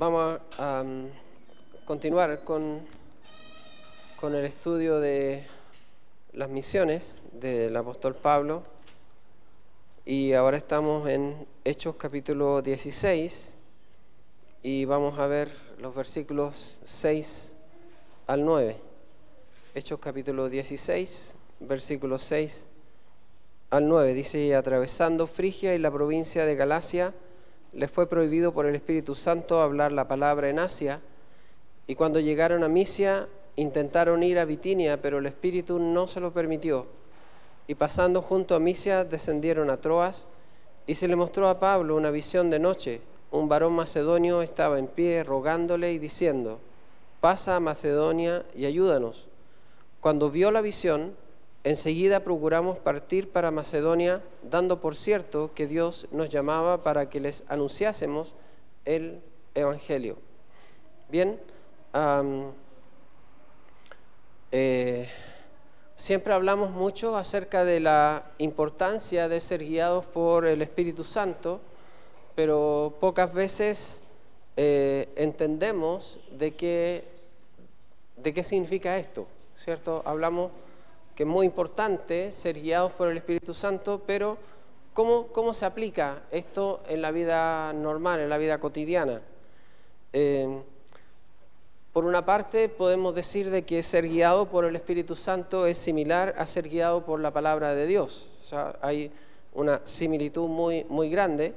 Vamos a continuar con el estudio de las misiones del apóstol Pablo, y ahora estamos en Hechos capítulo 16 y vamos a ver los versículos 6 al 9. Hechos capítulo 16, versículos 6 al 9, dice: y atravesando Frigia y la provincia de Galacia, les fue prohibido por el Espíritu Santo hablar la palabra en Asia, y cuando llegaron a Misia intentaron ir a Bitinia, pero el Espíritu no se lo permitió. Y pasando junto a Misia descendieron a Troas, y se le mostró a Pablo una visión de noche. Un varón macedonio estaba en pie rogándole y diciendo: pasa a Macedonia y ayúdanos. Cuando vio la visión, enseguida procuramos partir para Macedonia, dando por cierto que Dios nos llamaba para que les anunciásemos el Evangelio. Bien, siempre hablamos mucho acerca de la importancia de ser guiados por el Espíritu Santo, pero pocas veces entendemos de qué significa esto, ¿cierto? Hablamos que es muy importante ser guiados por el Espíritu Santo, pero ¿cómo se aplica esto en la vida normal, en la vida cotidiana? Por una parte, podemos decir de que ser guiado por el Espíritu Santo es similar a ser guiado por la palabra de Dios. O sea, hay una similitud muy grande.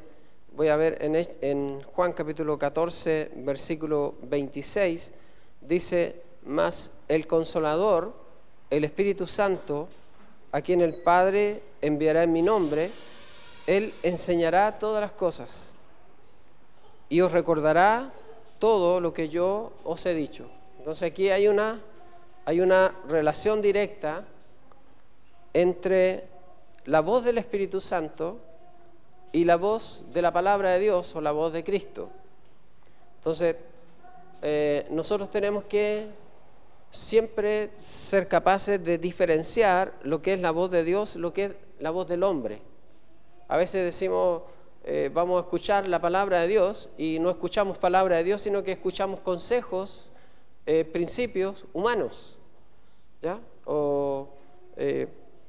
Voy a ver en Juan capítulo 14, versículo 26, dice: mas el Consolador, el Espíritu Santo, a quien el Padre enviará en mi nombre, Él enseñará todas las cosas y os recordará todo lo que yo os he dicho. Entonces aquí hay una relación directa entre la voz del Espíritu Santo y la voz de la palabra de Dios o la voz de Cristo. Entonces nosotros tenemos que siempre ser capaces de diferenciar lo que es la voz de Dios, lo que es la voz del hombre. A veces decimos, vamos a escuchar la palabra de Dios, y no escuchamos palabra de Dios, sino que escuchamos consejos, principios humanos, ¿ya? O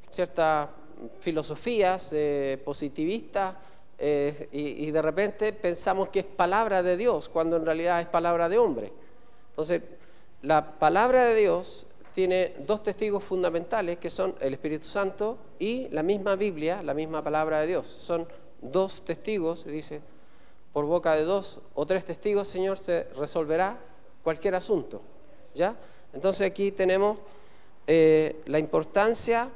ciertas filosofías positivistas, y de repente pensamos que es palabra de Dios, cuando en realidad es palabra de hombre. Entonces, la palabra de Dios tiene dos testigos fundamentales, que son el Espíritu Santo y la misma Biblia, la misma palabra de Dios. Son dos testigos, dice: por boca de dos o tres testigos, Señor, se resolverá cualquier asunto, ¿ya? Entonces aquí tenemos la importancia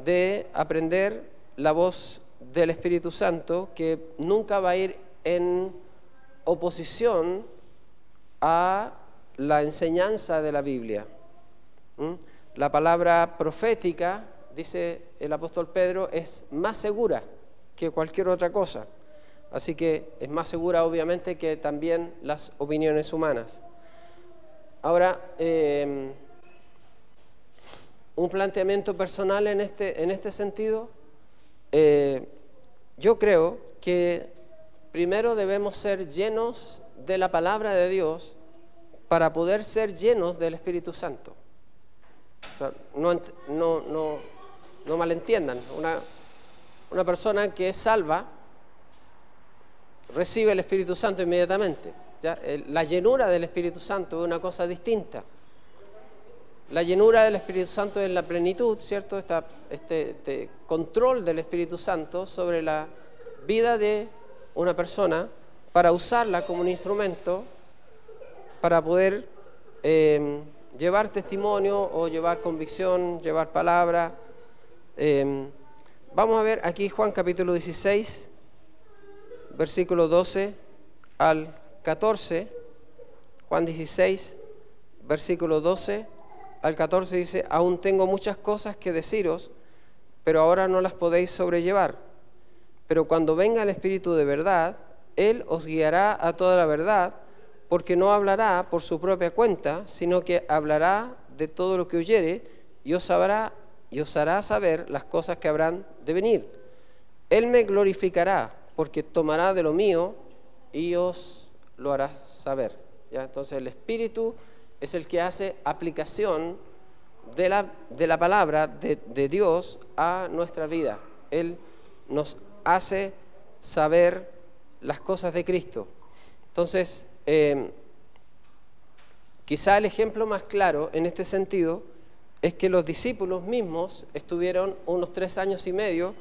de aprender la voz del Espíritu Santo, que nunca va a ir en oposición a la enseñanza de la Biblia. La palabra profética, dice el apóstol Pedro, es más segura que cualquier otra cosa. Así que es más segura, obviamente, que también las opiniones humanas. Ahora, un planteamiento personal en este sentido, yo creo que primero debemos ser llenos de la palabra de Dios para poder ser llenos del Espíritu Santo. O sea, no malentiendan. Una persona que es salva recibe el Espíritu Santo inmediatamente, ¿ya? La llenura del Espíritu Santo es una cosa distinta. La llenura del Espíritu Santo es la plenitud, ¿cierto? Este control del Espíritu Santo sobre la vida de una persona para usarla como un instrumento para poder llevar testimonio o llevar convicción, llevar palabra. Vamos a ver aquí Juan capítulo 16, versículo 12 al 14. Juan 16, versículo 12 al 14 dice: aún tengo muchas cosas que deciros, pero ahora no las podéis sobrellevar. Pero cuando venga el Espíritu de verdad, Él os guiará a toda la verdad, porque no hablará por su propia cuenta, sino que hablará de todo lo que oyere, y os hará saber las cosas que habrán de venir. Él me glorificará, porque tomará de lo mío y os lo hará saber. ¿Ya? Entonces el Espíritu es el que hace aplicación de la palabra de Dios a nuestra vida. Él nos hace saber las cosas de Cristo. Entonces, quizá el ejemplo más claro en este sentido es que los discípulos mismos estuvieron unos 3 años y medio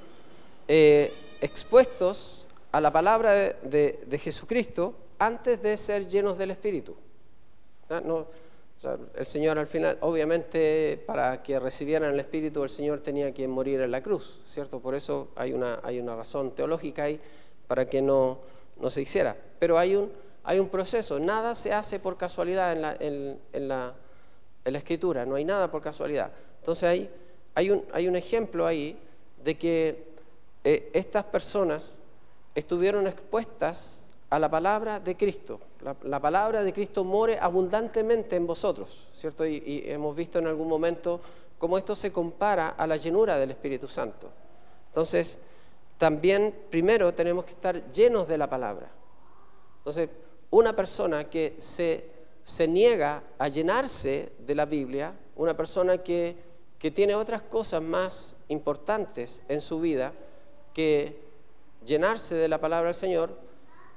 expuestos a la palabra de Jesucristo antes de ser llenos del Espíritu. O sea, el Señor al final, obviamente, para que recibieran el Espíritu, el Señor tenía que morir en la cruz, ¿cierto? Por eso hay una razón teológica ahí para que no se hiciera. Pero hay un proceso, nada se hace por casualidad en la Escritura, no hay nada por casualidad. Entonces hay un ejemplo ahí de que estas personas estuvieron expuestas a la palabra de Cristo. La palabra de Cristo more abundantemente en vosotros, ¿cierto? Y hemos visto en algún momento cómo esto se compara a la llenura del Espíritu Santo. Entonces, también primero tenemos que estar llenos de la palabra. Entonces, una persona que se niega a llenarse de la Biblia, una persona que tiene otras cosas más importantes en su vida que llenarse de la palabra del Señor,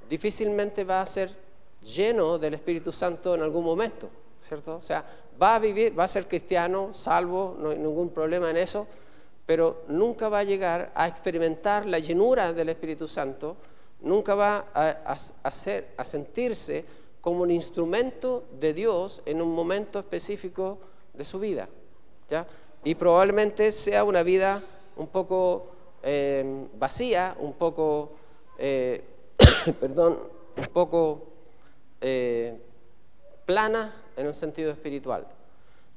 difícilmente va a ser lleno del Espíritu Santo en algún momento, ¿cierto? O sea, va a ser cristiano, salvo, no hay ningún problema en eso, pero nunca va a llegar a experimentar la llenura del Espíritu Santo, nunca va a sentirse como un instrumento de Dios en un momento específico de su vida, ¿ya? Y probablemente sea una vida un poco vacía, un poco, un poco plana en un sentido espiritual.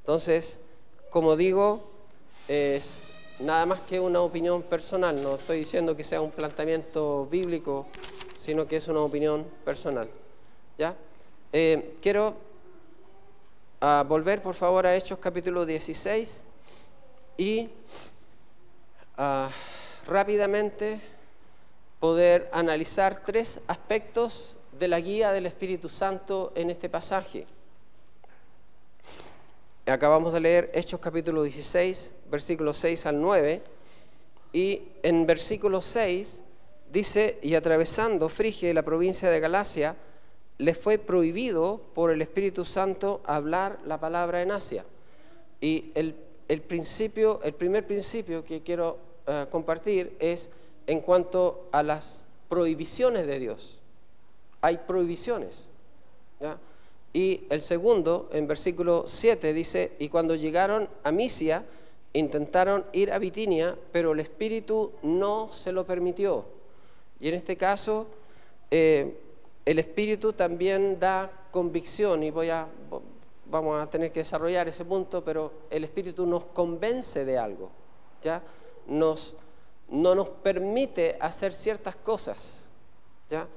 Entonces, como digo, es nada más que una opinión personal, no estoy diciendo que sea un planteamiento bíblico, sino que es una opinión personal, ¿ya? Quiero volver por favor a Hechos capítulo 16 y rápidamente poder analizar 3 aspectos de la guía del Espíritu Santo en este pasaje. Acabamos de leer Hechos capítulo 16, versículos 6 al 9, y en versículo 6 dice: y atravesando Frigia y la provincia de Galacia, les fue prohibido por el Espíritu Santo hablar la palabra en Asia. Y el primer principio que quiero compartir es en cuanto a las prohibiciones de Dios. Hay prohibiciones, ¿ya? Y el segundo, en versículo 7, dice: y cuando llegaron a Misia, intentaron ir a Bitinia, pero el Espíritu no se lo permitió. Y en este caso, el Espíritu también da convicción, y vamos a tener que desarrollar ese punto, pero el Espíritu nos convence de algo, ¿ya? No nos permite hacer ciertas cosas, ¿ya?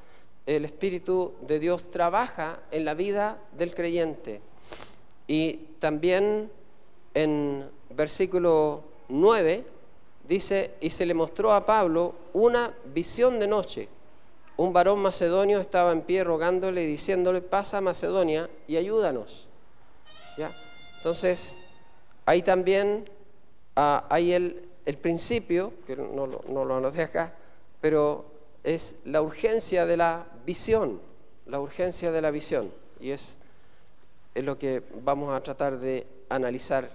El Espíritu de Dios trabaja en la vida del creyente. Y también en versículo 9 dice: y se le mostró a Pablo una visión de noche. Un varón macedonio estaba en pie rogándole y diciéndole: pasa a Macedonia y ayúdanos, ¿ya? Entonces, ahí también hay el principio, que no lo anoté acá, pero es la urgencia de la visión, y es lo que vamos a tratar de analizar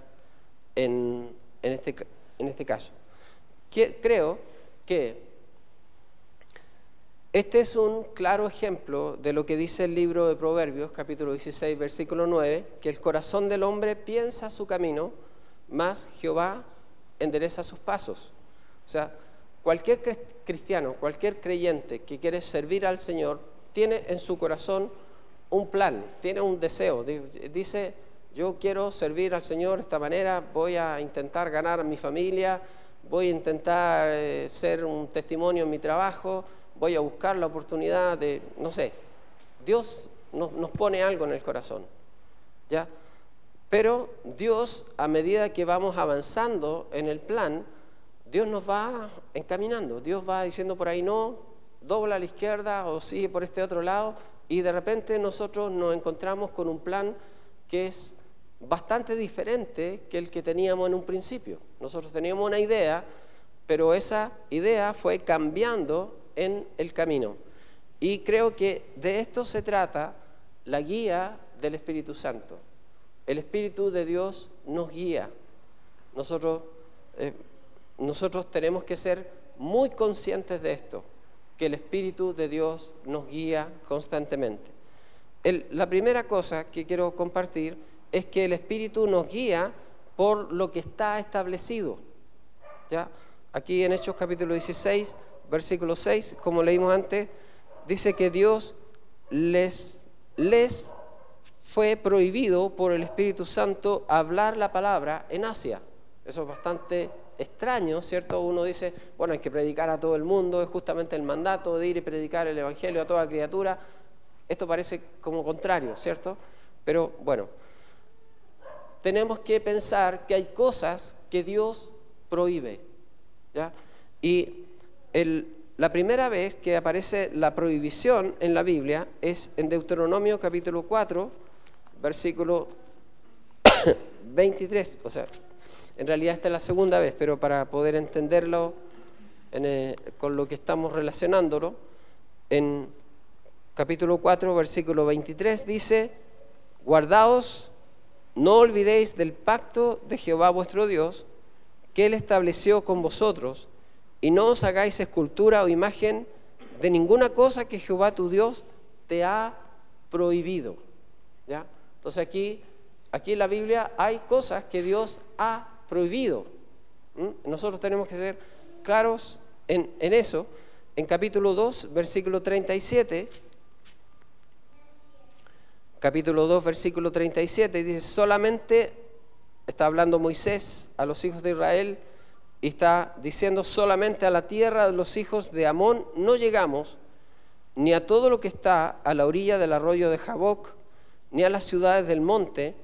en este caso. Creo que este es un claro ejemplo de lo que dice el libro de Proverbios, capítulo 16, versículo 9, que el corazón del hombre piensa su camino, mas Jehová endereza sus pasos. O sea, cualquier cristiano, cualquier creyente que quiere servir al Señor, tiene en su corazón un plan, tiene un deseo. Dice: yo quiero servir al Señor de esta manera, voy a intentar ganar a mi familia, voy a intentar ser un testimonio en mi trabajo, voy a buscar la oportunidad de, no sé. Dios nos pone algo en el corazón, ¿ya? Pero Dios, a medida que vamos avanzando en el plan, Dios nos va encaminando. Dios va diciendo: por ahí no, dobla a la izquierda o sigue por este otro lado, y de repente nosotros nos encontramos con un plan que es bastante diferente que el que teníamos en un principio. Nosotros teníamos una idea, pero esa idea fue cambiando en el camino. Y creo que de esto se trata la guía del Espíritu Santo. El Espíritu de Dios nos guía. Nosotros tenemos que ser muy conscientes de esto, que el Espíritu de Dios nos guía constantemente. La primera cosa que quiero compartir es que el Espíritu nos guía por lo que está establecido. ¿Ya? Aquí en Hechos capítulo 16, versículo 6, como leímos antes, dice que Dios les fue prohibido por el Espíritu Santo hablar la palabra en Asia. Eso es bastante extraño, ¿cierto? Uno dice, bueno, hay que predicar a todo el mundo, es justamente el mandato de ir y predicar el Evangelio a toda criatura. Esto parece como contrario, ¿cierto? Pero bueno, tenemos que pensar que hay cosas que Dios prohíbe, ¿ya? Y la primera vez que aparece la prohibición en la Biblia es en Deuteronomio capítulo 4, versículo 23, o sea, en realidad esta es la segunda vez, pero para poder entenderlo con lo que estamos relacionándolo, en capítulo 4, versículo 23 dice: guardaos, no olvidéis del pacto de Jehová vuestro Dios, que Él estableció con vosotros, y no os hagáis escultura o imagen de ninguna cosa que Jehová tu Dios te ha prohibido. ¿Ya? Entonces aquí en la Biblia hay cosas que Dios ha prohibido. Nosotros tenemos que ser claros en eso. En capítulo 2, versículo 37, capítulo 2, versículo 37, dice: solamente, está hablando Moisés a los hijos de Israel, y está diciendo: solamente a la tierra de los hijos de Amón no llegamos, ni a todo lo que está a la orilla del arroyo de Jaboc, ni a las ciudades del monte,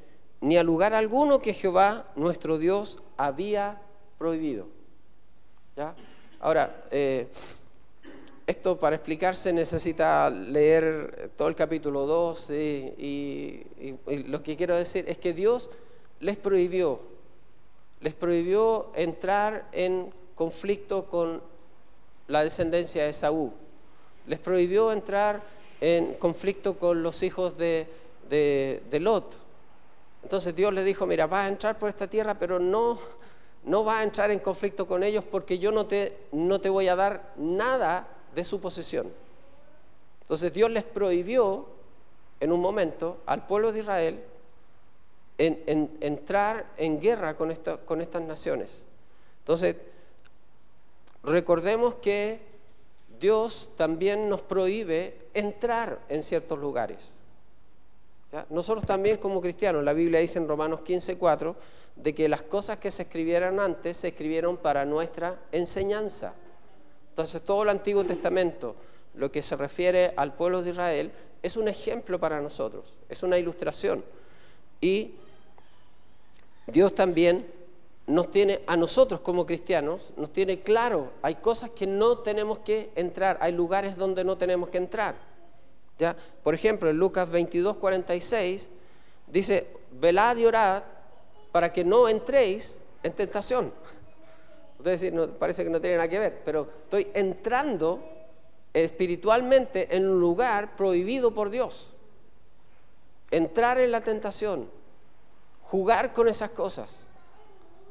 ni a lugar alguno que Jehová nuestro Dios había prohibido. ¿Ya? Ahora, esto para explicarse necesita leer todo el capítulo 2, y lo que quiero decir es que Dios les prohibió entrar en conflicto con la descendencia de Esaú, les prohibió entrar en conflicto con los hijos de Lot. Entonces Dios les dijo: mira, vas a entrar por esta tierra, pero no vas a entrar en conflicto con ellos, porque yo no te voy a dar nada de su posesión. Entonces Dios les prohibió en un momento al pueblo de Israel entrar en guerra con estas naciones. Entonces, recordemos que Dios también nos prohíbe entrar en ciertos lugares. ¿Ya? Nosotros también como cristianos, la Biblia dice en Romanos 15:4, de que las cosas que se escribieron antes se escribieron para nuestra enseñanza. Entonces todo el Antiguo Testamento, lo que se refiere al pueblo de Israel, es un ejemplo para nosotros, es una ilustración. Y Dios también nos tiene, a nosotros como cristianos, nos tiene claro, hay cosas que no tenemos que entrar, hay lugares donde no tenemos que entrar. ¿Ya? Por ejemplo, en Lucas 22:46 dice: velad y orad para que no entréis en tentación. Ustedes dicen, parece que no tiene nada que ver, pero estoy entrando espiritualmente en un lugar prohibido por Dios. Entrar en la tentación, jugar con esas cosas.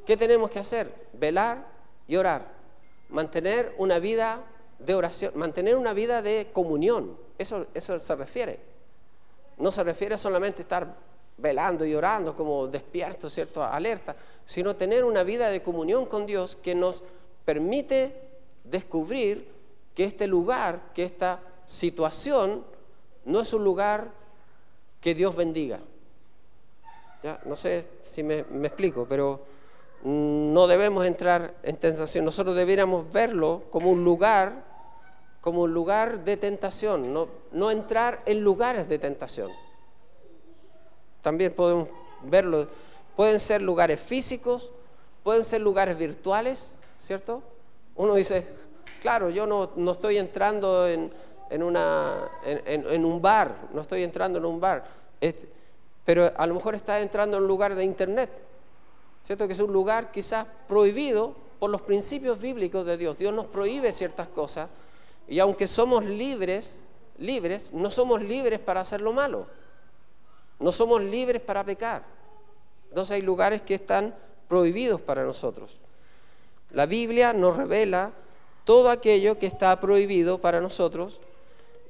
¿Qué tenemos que hacer? Velar y orar, mantener una vida de oración, mantener una vida de comunión. Eso se refiere. No se refiere solamente a estar velando y orando como despierto, ¿cierto?, alerta, sino tener una vida de comunión con Dios que nos permite descubrir que este lugar, que esta situación no es un lugar que Dios bendiga. ¿Ya? No sé si me explico, pero no debemos entrar en tentación. Nosotros deberíamos verlo como un lugar de tentación, no entrar en lugares de tentación. También podemos verlo, pueden ser lugares físicos, pueden ser lugares virtuales, ¿cierto? Uno dice, claro, yo no estoy entrando en un bar, no estoy entrando en un bar, pero a lo mejor estás entrando en un lugar de internet, ¿cierto? Que es un lugar quizás prohibido por los principios bíblicos de Dios. Dios nos prohíbe ciertas cosas y aunque somos libres, no somos libres para hacer lo malo, no somos libres para pecar. Entonces hay lugares que están prohibidos para nosotros. La Biblia nos revela todo aquello que está prohibido para nosotros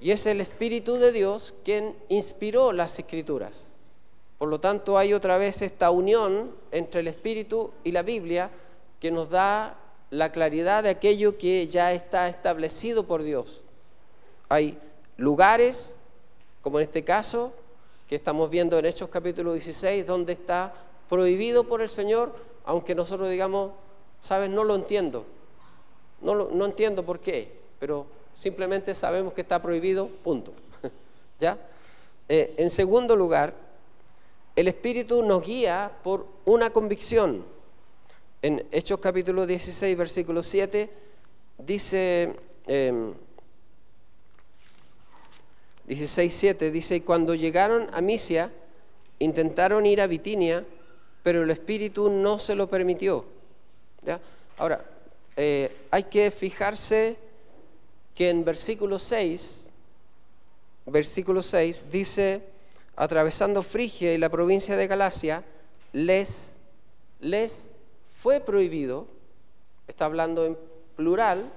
y es el Espíritu de Dios quien inspiró las Escrituras. Por lo tanto, hay otra vez esta unión entre el Espíritu y la Biblia que nos da la claridad de aquello que ya está establecido por Dios. Hay lugares, como en este caso, que estamos viendo en Hechos capítulo 16, donde está prohibido por el Señor, aunque nosotros digamos, ¿sabes? No lo entiendo. No entiendo por qué, pero simplemente sabemos que está prohibido, punto. ¿Ya? En segundo lugar, el Espíritu nos guía por una convicción. En Hechos capítulo 16, versículo 7, dice, 16:7, dice, cuando llegaron a Misia, intentaron ir a Bitinia, pero el Espíritu no se lo permitió. ¿Ya? Ahora, hay que fijarse que en versículo 6 dice, atravesando Frigia y la provincia de Galacia, les fue prohibido, está hablando en plural,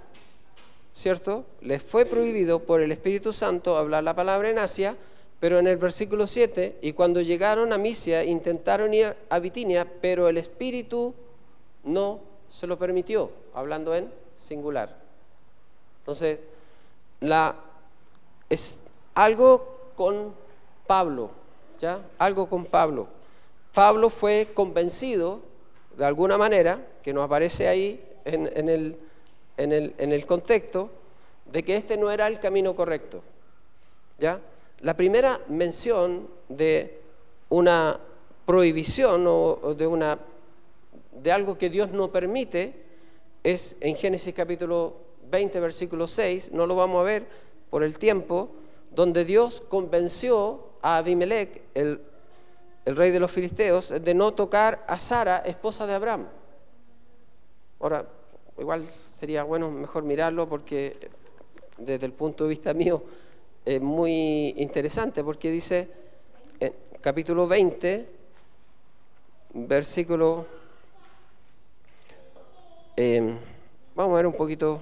¿cierto? Les fue prohibido por el Espíritu Santo hablar la palabra en Asia, pero en el versículo 7, y cuando llegaron a Misia, intentaron ir a Bitinia, pero el Espíritu no se lo permitió, hablando en singular. Entonces, es algo con Pablo, ¿ya? Algo con Pablo. Pablo fue convencido, de alguna manera, que nos aparece ahí en el contexto, de que este no era el camino correcto, ¿ya? La primera mención de una prohibición o de algo que Dios no permite es en Génesis capítulo 20, versículo 6, no lo vamos a ver por el tiempo, donde Dios convenció a Abimelec, el rey de los filisteos, de no tocar a Sara, esposa de Abraham. Ahora, igual sería bueno mejor mirarlo porque desde el punto de vista mío es muy interesante, porque dice en capítulo 20, versículo, vamos a ver un poquito,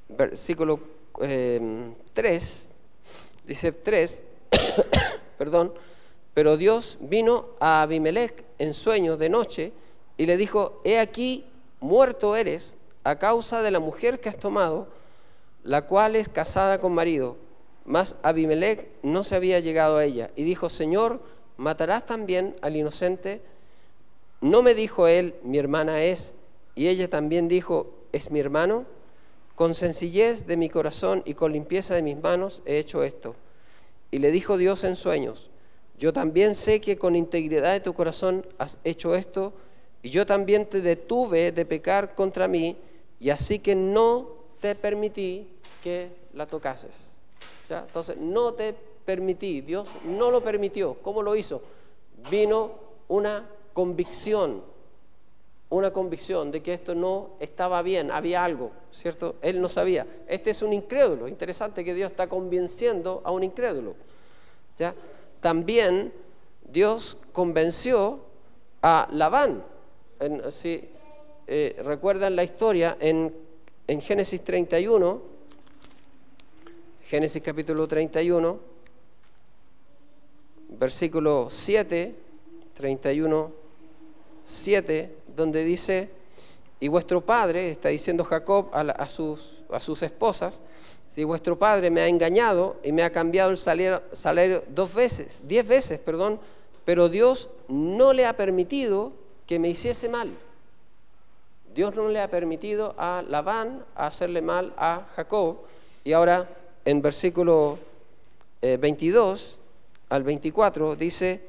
versículo 3, dice 3, perdón, pero Dios vino a Abimelec en sueños de noche y le dijo, he aquí, muerto eres a causa de la mujer que has tomado, la cual es casada con marido. Mas Abimelec no se había llegado a ella y dijo, Señor, ¿matarás también al inocente? ¿No me dijo él, mi hermana es? Y ella también dijo, ¿es mi hermano? Con sencillez de mi corazón y con limpieza de mis manos he hecho esto. Y le dijo Dios en sueños, yo también sé que con integridad de tu corazón has hecho esto, y yo también te detuve de pecar contra mí, y así que no te permití que la tocases. ¿Ya? Entonces, no te permití, Dios no lo permitió. ¿Cómo lo hizo? Vino una convicción de que esto no estaba bien, había algo, ¿cierto? Él no sabía. Este es un incrédulo. Interesante que Dios está convenciendo a un incrédulo. ¿Ya? También Dios convenció a Labán. Si recuerdan la historia en Génesis 31, Génesis capítulo 31, versículo 7, 31, 7, donde dice, y vuestro padre, está diciendo Jacob a sus esposas, si vuestro padre me ha engañado y me ha cambiado el salario 10 veces, pero Dios no le ha permitido que me hiciese mal. Dios no le ha permitido a Labán hacerle mal a Jacob. Y ahora en versículo 22 al 24 dice,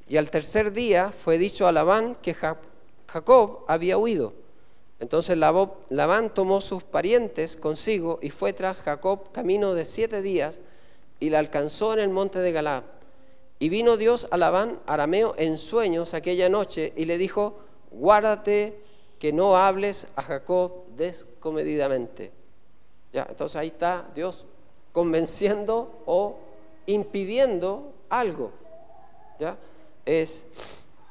y al tercer día fue dicho a Labán que Jacob había huido. Entonces Labán tomó sus parientes consigo y fue tras Jacob camino de 7 días y la alcanzó en el monte de Galaad. Y vino Dios a Labán arameo en sueños aquella noche y le dijo: guárdate que no hables a Jacob descomedidamente. Ya, entonces ahí está Dios convenciendo o impidiendo algo. ¿Ya? Es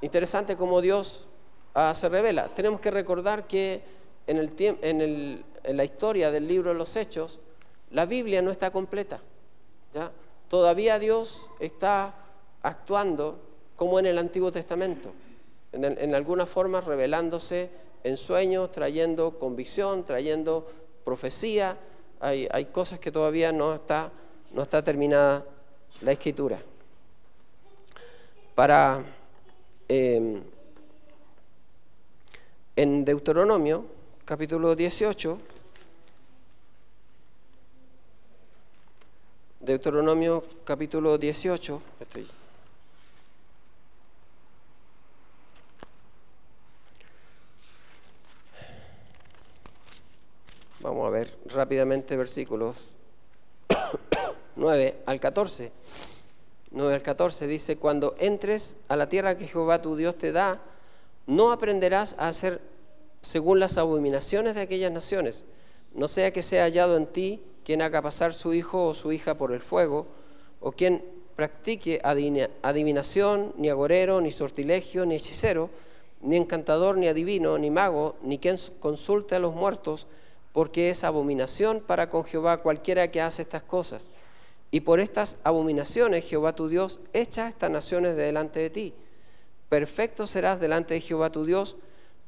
interesante cómo Dios se revela. Tenemos que recordar que en la historia del libro de los Hechos, la Biblia no está completa. ¿Ya? Todavía Dios está actuando como en el Antiguo Testamento, en alguna forma revelándose en sueños, trayendo convicción, trayendo profecía. Hay cosas que todavía no está terminada la Escritura. En Deuteronomio, capítulo 18, Deuteronomio capítulo 18, vamos a ver rápidamente versículos 9 al 14. 9 al 14 dice: cuando entres a la tierra que Jehová tu Dios te da, no aprenderás a hacer según las abominaciones de aquellas naciones, no sea que sea hallado en ti quien haga pasar su hijo o su hija por el fuego, o quien practique adivinación, ni agorero, ni sortilegio, ni hechicero, ni encantador, ni adivino, ni mago, ni quien consulte a los muertos, porque es abominación para con Jehová cualquiera que hace estas cosas. Y por estas abominaciones Jehová tu Dios echa estas naciones de delante de ti. Perfecto serás delante de Jehová tu Dios,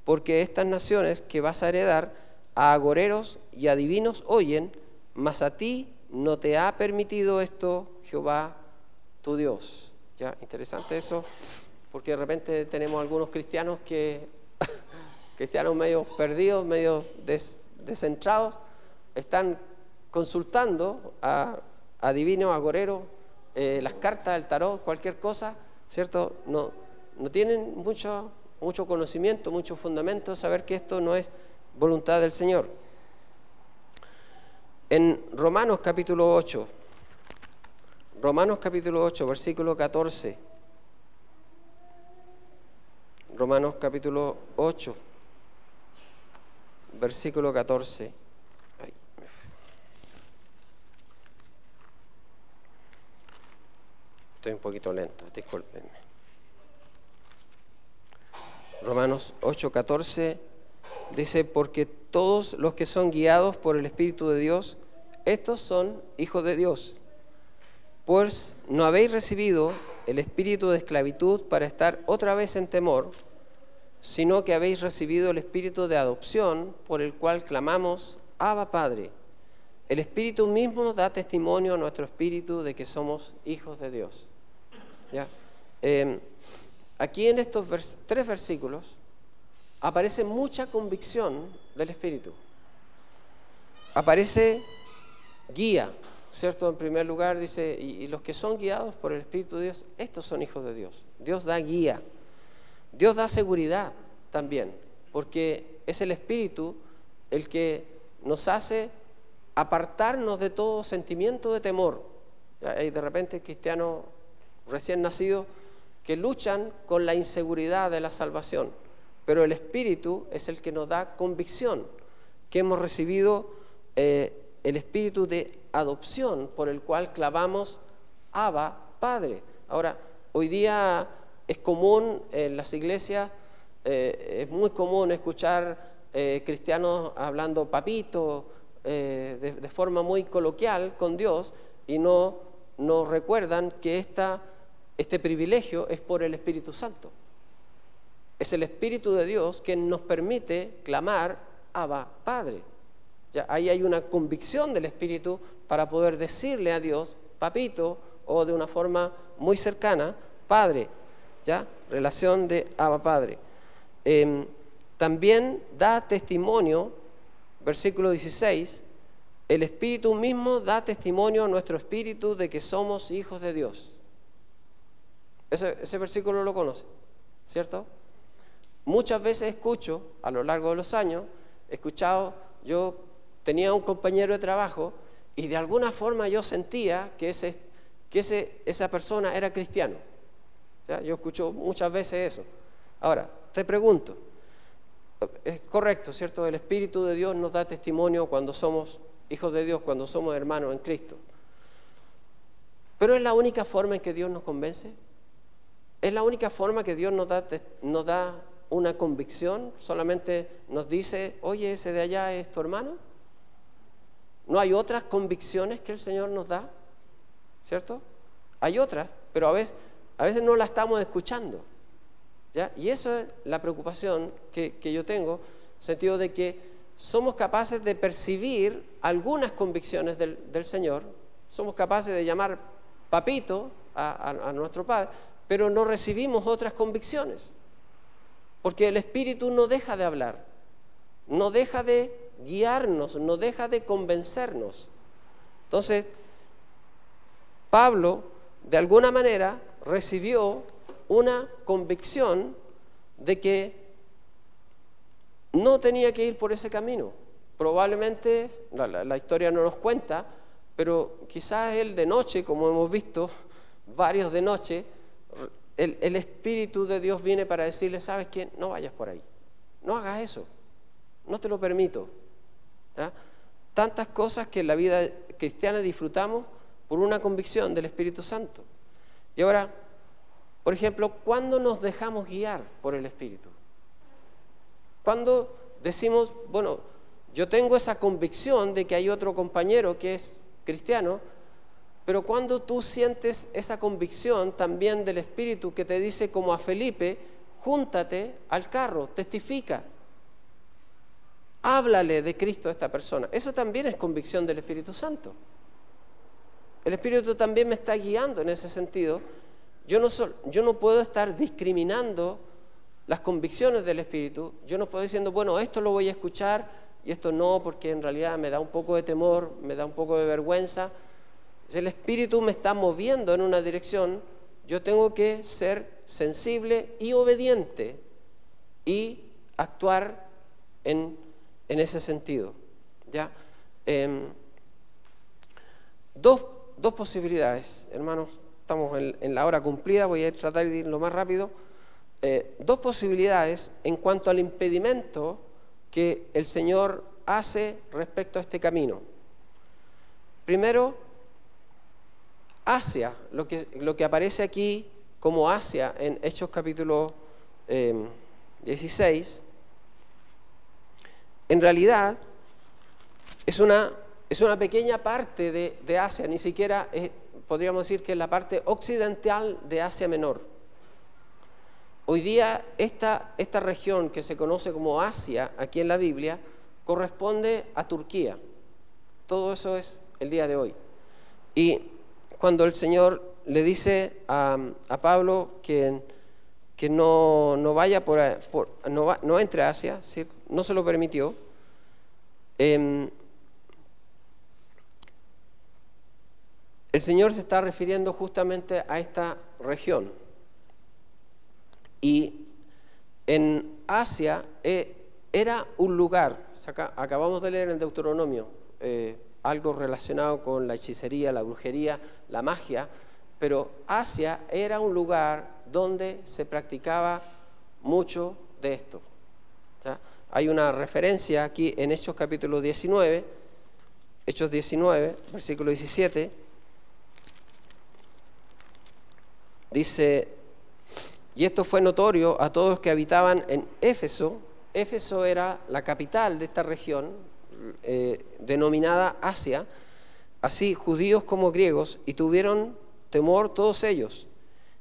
porque estas naciones que vas a heredar a agoreros y adivinos oyen, mas a ti no te ha permitido esto Jehová tu Dios. Ya, interesante eso, porque de repente tenemos algunos cristianos cristianos medio perdidos, medio descentrados, están consultando a adivinos, agoreros, las cartas, el tarot, cualquier cosa, ¿cierto? No tienen mucho conocimiento, mucho fundamento de saber que esto no es voluntad del Señor. En Romanos capítulo 8, versículo 14. Romanos capítulo 8, versículo 14. Estoy un poquito lento, discúlpenme. Romanos 8, 14 dice: porque todos los que son guiados por el Espíritu de Dios, estos son hijos de Dios. Pues no habéis recibido el espíritu de esclavitud para estar otra vez en temor, sino que habéis recibido el espíritu de adopción, por el cual clamamos: Abba, Padre. El Espíritu mismo da testimonio a nuestro espíritu de que somos hijos de Dios. ¿Ya? Aquí en estos 3 versículos aparece mucha convicción del Espíritu. Aparece guía, ¿cierto? En primer lugar dice: y los que son guiados por el Espíritu de Dios, estos son hijos de Dios. Dios da guía. Dios da seguridad también, porque es el Espíritu el que nos hace apartarnos de todo sentimiento de temor. Hay de repente cristianos recién nacidos que luchan con la inseguridad de la salvación, pero el Espíritu es el que nos da convicción, que hemos recibido el Espíritu de adopción, por el cual clamamos: Abba, Padre. Ahora, hoy día es común en las iglesias, es muy común escuchar cristianos hablando papito, de forma muy coloquial con Dios, y no recuerdan que este privilegio es por el Espíritu Santo. Es el Espíritu de Dios quien nos permite clamar: Abba, Padre. Ya, ahí hay una convicción del Espíritu para poder decirle a Dios papito, o de una forma muy cercana, Padre. ¿Ya? Relación de Abba, Padre. También da testimonio, versículo 16, el Espíritu mismo da testimonio a nuestro espíritu de que somos hijos de Dios. Ese versículo lo conoce, ¿cierto? Muchas veces escucho a lo largo de los años he escuchado, yo tenía un compañero de trabajo y de alguna forma yo sentía que esa persona era cristiano. ¿Ya? Yo escucho muchas veces eso. Ahora, te pregunto, es correcto, ¿cierto? El Espíritu de Dios nos da testimonio cuando somos hijos de Dios, cuando somos hermanos en Cristo. ¿Pero es la única forma en que Dios nos convence? ¿Es la única forma que Dios nos da una convicción? ¿Solamente nos dice, oye, ese de allá es tu hermano? ¿No hay otras convicciones que el Señor nos da? ¿Cierto? Hay otras, pero a veces no las estamos escuchando. ¿Ya? Y eso es la preocupación que yo tengo, en el sentido de que somos capaces de percibir algunas convicciones del Señor, somos capaces de llamar papito a nuestro Padre, pero no recibimos otras convicciones, porque el Espíritu no deja de hablar, no deja de guiarnos, no deja de convencernos. Entonces, Pablo, de alguna manera, recibió una convicción de que no tenía que ir por ese camino. Probablemente, la historia no nos cuenta, pero quizás él de noche, como hemos visto, varios de noche, el Espíritu de Dios viene para decirle, ¿sabes qué? No vayas por ahí, no hagas eso, no te lo permito. ¿Ya? Tantas cosas que en la vida cristiana disfrutamos por una convicción del Espíritu Santo. Y ahora, por ejemplo, ¿cuándo nos dejamos guiar por el Espíritu? Cuando decimos, bueno, yo tengo esa convicción de que hay otro compañero que es cristiano, pero cuando tú sientes esa convicción también del Espíritu que te dice, como a Felipe, júntate al carro, testifica, háblale de Cristo a esta persona. Eso también es convicción del Espíritu Santo. El Espíritu también me está guiando en ese sentido. Yo no puedo estar discriminando las convicciones del Espíritu. Yo no puedo diciendo, bueno, esto lo voy a escuchar y esto no, porque en realidad me da un poco de temor, me da un poco de vergüenza. Si el Espíritu me está moviendo en una dirección, yo tengo que ser sensible y obediente y actuar en ese sentido. ¿Ya? Dos posibilidades, hermanos. Estamos en la hora cumplida, voy a tratar de ir lo más rápido. Dos posibilidades en cuanto al impedimento que el Señor hace respecto a este camino. Primero, Asia, lo que aparece aquí como Asia en Hechos capítulo 16, en realidad es una pequeña parte de Asia, ni siquiera podríamos decir que es la parte occidental de Asia Menor. Hoy día esta región que se conoce como Asia aquí en la Biblia corresponde a Turquía. Todo eso es el día de hoy. Y cuando el Señor le dice a Pablo que no vaya no entre a Asia, ¿sí? No se lo permitió. El Señor se está refiriendo justamente a esta región. Y en Asia era un lugar, acabamos de leer en Deuteronomio, algo relacionado con la hechicería, la brujería, la magia, pero Asia era un lugar donde se practicaba mucho de esto. ¿Ya? Hay una referencia aquí en Hechos capítulo 19, Hechos 19, versículo 17, dice, y esto fue notorio a todos los que habitaban en Éfeso. Éfeso era la capital de esta región, denominada Asia, así judíos como griegos, y tuvieron temor todos ellos,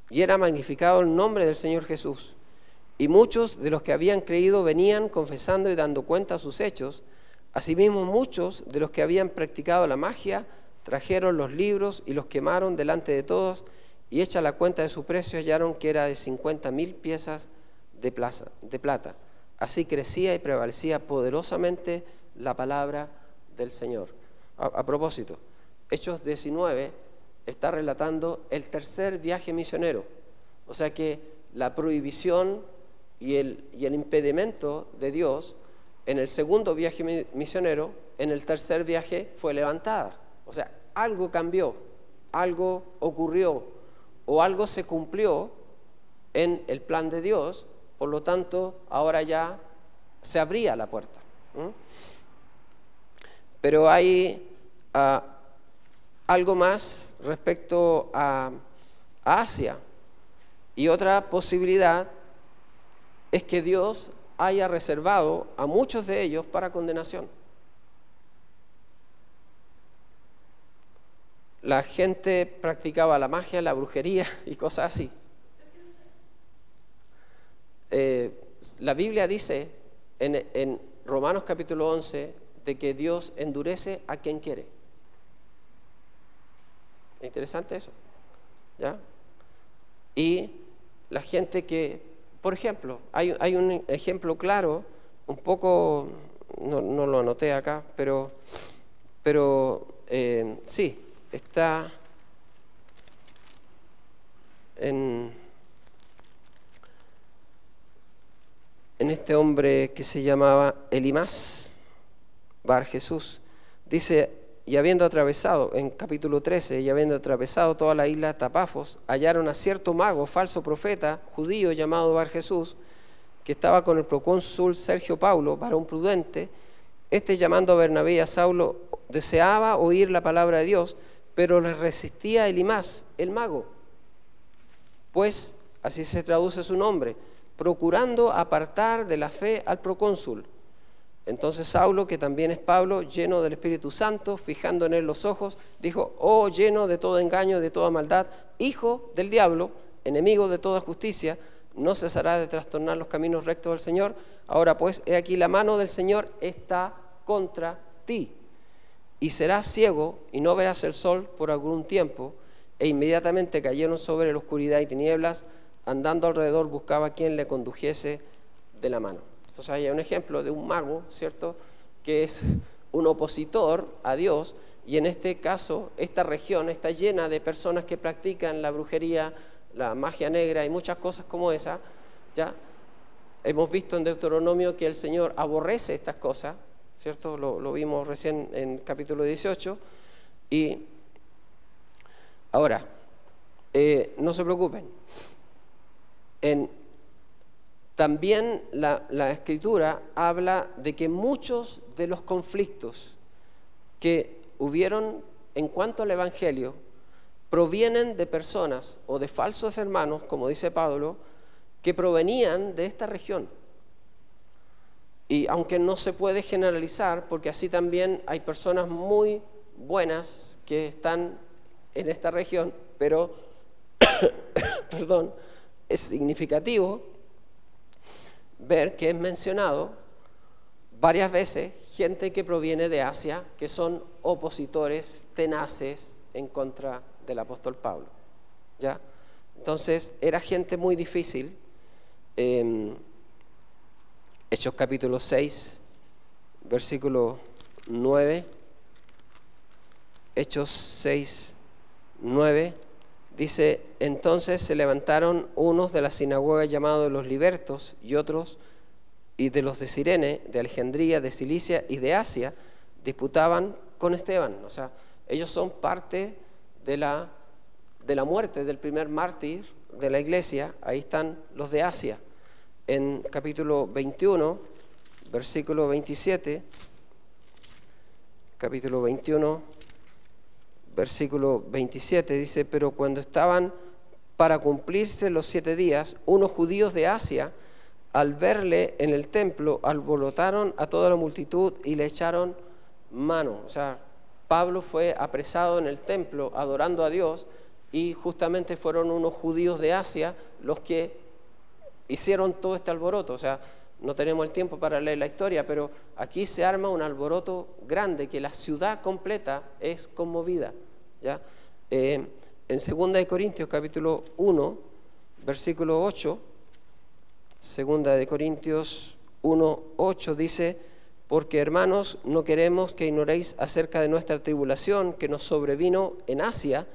y era magnificado el nombre del Señor Jesús. Y muchos de los que habían creído venían confesando y dando cuenta a sus hechos. Asimismo, muchos de los que habían practicado la magia trajeron los libros y los quemaron delante de todos, y hecha la cuenta de su precio hallaron que era de 50,000 piezas de plata. Así crecía y prevalecía poderosamente la palabra del Señor. A propósito, Hechos 19 está relatando el tercer viaje misionero. O sea que la prohibición y el impedimento de Dios en el segundo viaje misionero, en el tercer viaje fue levantada. O sea, algo cambió, algo ocurrió o algo se cumplió en el plan de Dios, por lo tanto, ahora ya se abría la puerta. Pero hay algo más respecto a Asia, y otra posibilidad es que Dios haya reservado a muchos de ellos para condenación. La gente practicaba la magia, la brujería y cosas así. La Biblia dice en Romanos capítulo 11 de que Dios endurece a quien quiere. ¿Es interesante eso? ¿Ya? Y la gente que, por ejemplo, hay un ejemplo claro, un poco, no lo anoté acá, pero sí, está en este hombre que se llamaba Elimás Bar Jesús. Dice, y habiendo atravesado, en capítulo 13, y habiendo atravesado toda la isla Tapafos, hallaron a cierto mago, falso profeta, judío llamado Bar Jesús, que estaba con el procónsul Sergio Paulo, varón prudente. Este, llamando a Bernabé y a Saulo, deseaba oír la palabra de Dios, pero le resistía Elimás, el mago, pues así se traduce su nombre, procurando apartar de la fe al procónsul. Entonces Saulo, que también es Pablo, lleno del Espíritu Santo, fijando en él los ojos, dijo: oh, lleno de todo engaño y de toda maldad, hijo del diablo, enemigo de toda justicia, no cesará de trastornar los caminos rectos del Señor. Ahora pues, he aquí, la mano del Señor está contra ti, y serás ciego y no verás el sol por algún tiempo. E inmediatamente cayeron sobre la oscuridad y tinieblas, andando alrededor buscaba a quien le condujese de la mano. Entonces hay un ejemplo de un mago, ¿cierto?, que es un opositor a Dios, y en este caso esta región está llena de personas que practican la brujería, la magia negra y muchas cosas como esa. Ya hemos visto en Deuteronomio que el Señor aborrece estas cosas, ¿cierto? Lo vimos recién en capítulo 18. Y ahora, no se preocupen. También la Escritura habla de que muchos de los conflictos que hubieron en cuanto al Evangelio provienen de personas o de falsos hermanos, como dice Pablo, que provenían de esta región. Y aunque no se puede generalizar, porque así también hay personas muy buenas que están en esta región, pero perdón, es significativo ver que es mencionado varias veces gente que proviene de Asia, que son opositores tenaces en contra del apóstol Pablo. ¿Ya? Entonces, era gente muy difícil. Hechos capítulo 6, versículo 9. Hechos 6, 9. Dice: entonces se levantaron unos de la sinagoga llamados los libertos y otros y de los de Cirene, de Alejandría, de Cilicia y de Asia, disputaban con Esteban. O sea, ellos son parte de la muerte del primer mártir de la iglesia. Ahí están los de Asia. En capítulo 21, versículo 27, capítulo 21, versículo 27, dice: pero cuando estaban para cumplirse los 7 días, unos judíos de Asia, al verle en el templo, alborotaron a toda la multitud y le echaron mano. O sea, Pablo fue apresado en el templo adorando a Dios, y justamente fueron unos judíos de Asia los que hicieron todo este alboroto. O sea, no tenemos el tiempo para leer la historia, pero aquí se arma un alboroto grande, que la ciudad completa es conmovida. ¿Ya? En 2 Corintios capítulo 1, versículo 8, 2 Corintios 1, 8 dice: porque, hermanos, no queremos que ignoréis acerca de nuestra tribulación que nos sobrevino en Asia,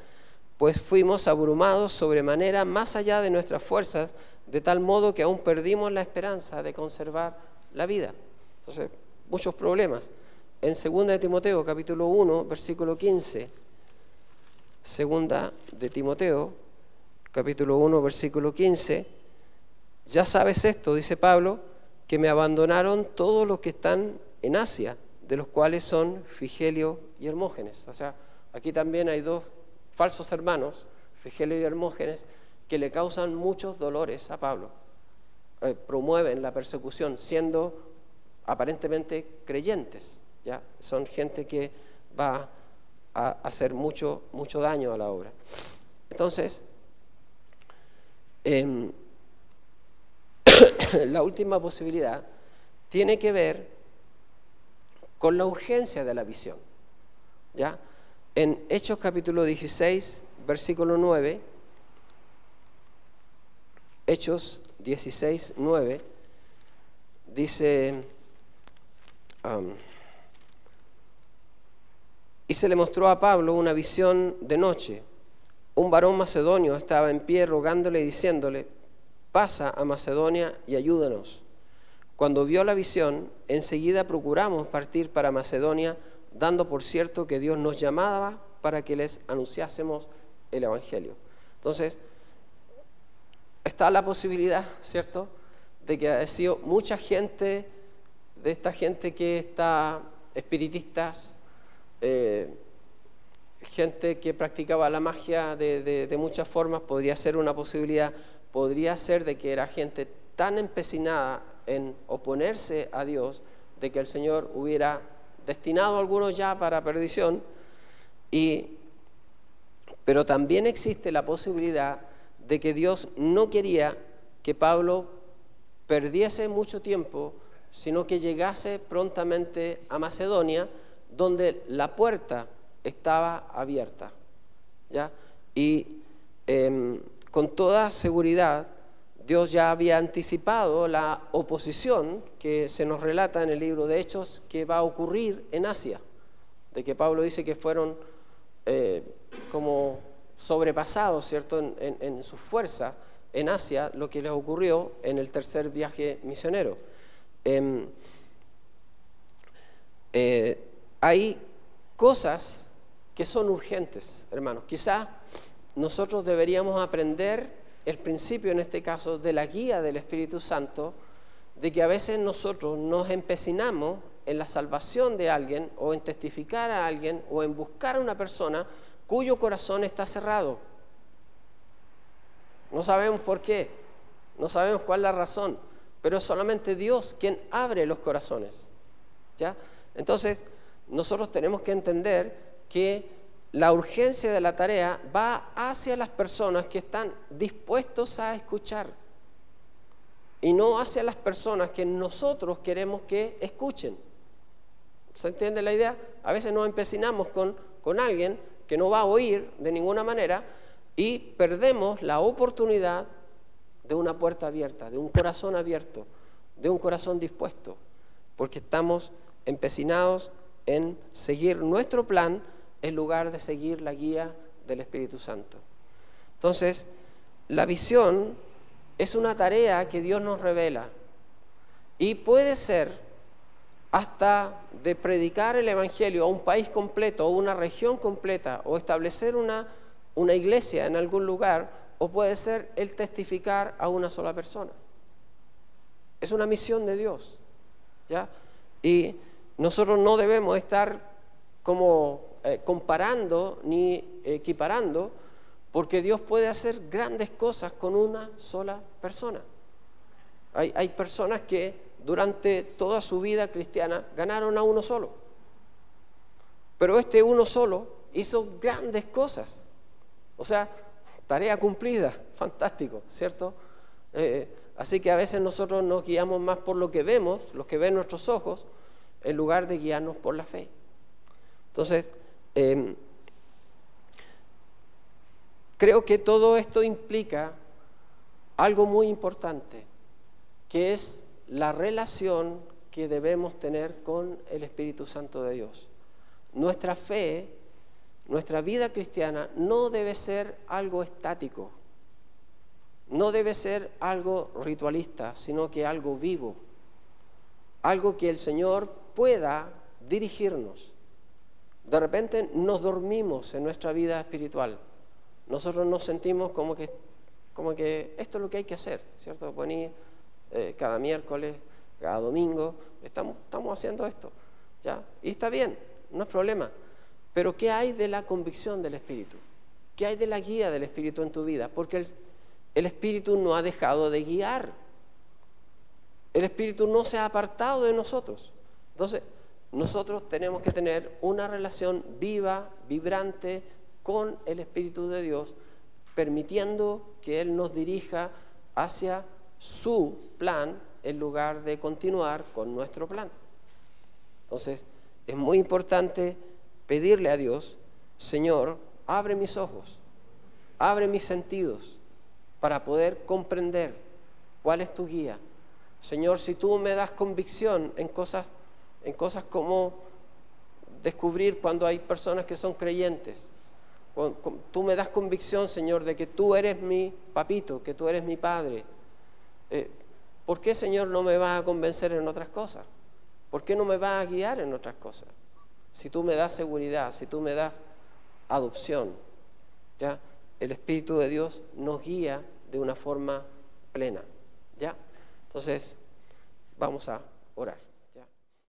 pues fuimos abrumados sobremanera más allá de nuestras fuerzas, de tal modo que aún perdimos la esperanza de conservar la vida. Entonces, muchos problemas. En 2 de Timoteo, capítulo 1, versículo 15. 2 de Timoteo, capítulo 1, versículo 15. Ya sabes esto, dice Pablo, que me abandonaron todos los que están en Asia, de los cuales son Figelio y Hermógenes. O sea, aquí también hay dos falsos hermanos, Figelio y Hermógenes, que le causan muchos dolores a Pablo. Promueven la persecución, siendo aparentemente creyentes. ¿Ya? Son gente que va a hacer mucho daño a la obra. Entonces, la última posibilidad tiene que ver con la urgencia de la visión. ¿Ya? En Hechos capítulo 16, versículo 9, Hechos 16, 9, dice, y se le mostró a Pablo una visión de noche. Un varón macedonio estaba en pie rogándole y diciéndole, pasa a Macedonia y ayúdanos. Cuando vio la visión, enseguida procuramos partir para Macedonia, dando por cierto que Dios nos llamaba para que les anunciásemos el Evangelio. Entonces, está la posibilidad, ¿cierto?, de que ha sido mucha gente, de esta gente que está espiritistas, gente que practicaba la magia de muchas formas, podría ser una posibilidad. Podría ser de que era gente tan empecinada en oponerse a Dios, de que el Señor hubiera destinado a algunos ya para perdición, pero también existe la posibilidad de que Dios no quería que Pablo perdiese mucho tiempo, sino que llegase prontamente a Macedonia, donde la puerta estaba abierta, ¿ya? Y con toda seguridad, Dios ya había anticipado la oposición que se nos relata en el libro de Hechos que va a ocurrir en Asia, de que Pablo dice que fueron como sobrepasados, ¿cierto?, en su fuerza en Asia, lo que les ocurrió en el tercer viaje misionero. Hay cosas que son urgentes, hermanos. Quizás nosotros deberíamos aprender el principio, en este caso, de la guía del Espíritu Santo, de que a veces nosotros nos empecinamos en la salvación de alguien, o en testificar a alguien, o en buscar a una persona cuyo corazón está cerrado. No sabemos por qué, no sabemos cuál es la razón, pero es solamente Dios quien abre los corazones, ¿ya? Entonces, nosotros tenemos que entender que la urgencia de la tarea va hacia las personas que están dispuestos a escuchar y no hacia las personas que nosotros queremos que escuchen. ¿Se entiende la idea? A veces nos empecinamos con alguien que no va a oír de ninguna manera y perdemos la oportunidad de una puerta abierta, de un corazón abierto, de un corazón dispuesto, porque estamos empecinados en seguir nuestro plan en lugar de seguir la guía del Espíritu Santo. Entonces, la visión es una tarea que Dios nos revela y puede ser hasta de predicar el Evangelio a un país completo o una región completa, o establecer una iglesia en algún lugar, o puede ser el testificar a una sola persona. Es una misión de Dios, ¿ya? Y nosotros no debemos estar como comparando ni equiparando, porque Dios puede hacer grandes cosas con una sola persona. Hay personas que durante toda su vida cristiana ganaron a uno solo, pero este uno solo hizo grandes cosas. O sea, tarea cumplida, fantástico, ¿cierto? Así que a veces nosotros nos guiamos más por lo que vemos, lo que ven nuestros ojos, en lugar de guiarnos por la fe. Entonces, creo que todo esto implica algo muy importante, que es la relación que debemos tener con el Espíritu Santo de Dios. Nuestra fe, nuestra vida cristiana no debe ser algo estático, no debe ser algo ritualista, sino que algo vivo, algo que el Señor pueda dirigirnos. De repente nos dormimos en nuestra vida espiritual. Nosotros nos sentimos como que esto es lo que hay que hacer, ¿cierto? Venir cada miércoles, cada domingo, estamos haciendo esto, ¿ya? Y está bien, no es problema. Pero ¿qué hay de la convicción del Espíritu? ¿Qué hay de la guía del Espíritu en tu vida? Porque el Espíritu no ha dejado de guiar. El Espíritu no se ha apartado de nosotros. Entonces, nosotros tenemos que tener una relación viva, vibrante con el Espíritu de Dios, permitiendo que Él nos dirija hacia su plan en lugar de continuar con nuestro plan. Entonces, es muy importante pedirle a Dios: Señor, abre mis ojos, abre mis sentidos para poder comprender cuál es tu guía. Señor, si tú me das convicción en cosas como descubrir cuando hay personas que son creyentes, tú me das convicción, Señor, de que tú eres mi papito, que tú eres mi padre, ¿por qué, Señor, no me vas a convencer en otras cosas? ¿Por qué no me vas a guiar en otras cosas? Si tú me das seguridad, si tú me das adopción, ¿ya? El Espíritu de Dios nos guía de una forma plena, ¿ya? Entonces, vamos a orar.